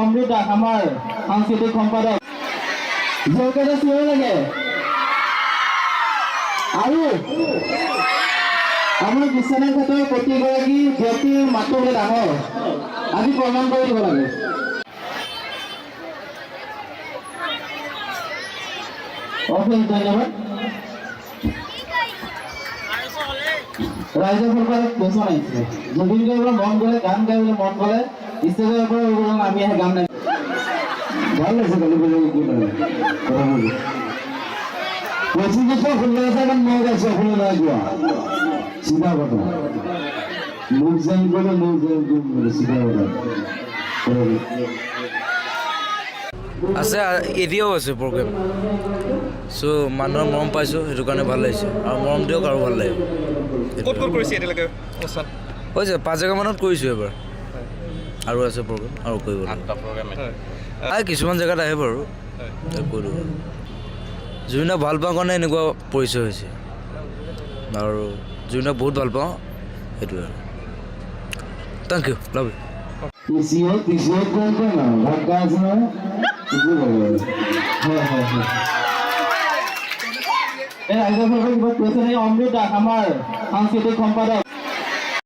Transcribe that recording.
অমৃত দাস আমাৰ সাংস্কৃতিক সম্পাদক লাগে আৰু আমাৰ বিশ্বনাথ ঘাটৰ প্ৰতিগৰাকী ব্যক্তিৰ মাতটো ডাঙৰ আজি প্ৰমাণ কৰি দিব লাগে। অশেষ ধন্যবাদ। ৰাইজৰ পৰা পেচন আহিছে জুবিন গাৰ্গৰ মন গ'লে গান গাবলৈ মন গ'লে ষ্টেজৰ পৰা আমি আহে গান নাই ভাল লাগিছে কালি বোলে পঁচিছ বছৰ 16 মান মই গাইছোঁ আপুনি নাই যোৱা চিধা কথা মোক যেন গ'লে মোক যেন গ'লে চিধা কথা আছে এতিয়াও আছে প্ৰগ্ৰেম চ' মানুহৰ মৰম পাইছোঁ সেইটো কাৰণে ভাল লাগিছে আৰু মৰম দিয়ক আৰু ভাল লাগে। ক'ত কৰিছে এতিয়ালৈকে অনুষ্ঠান হৈছে 5 জেগামানত কৰিছোঁ এবাৰ আৰু আছে প্ৰগ্ৰেম আৰু কৰিব কিছুমান জেগাত আহে বাৰু কৰিব জুবিনক ভাল পাওঁ কাৰণে এনেকুৱা পৰিচয় হৈছে আৰু জুবিনক বহুত ভাল পাওঁ সেইটোৱে আৰু থেংক ইউ লাভ অমৃত দাস আমাৰ সাংস্কৃতিক সম্পাদক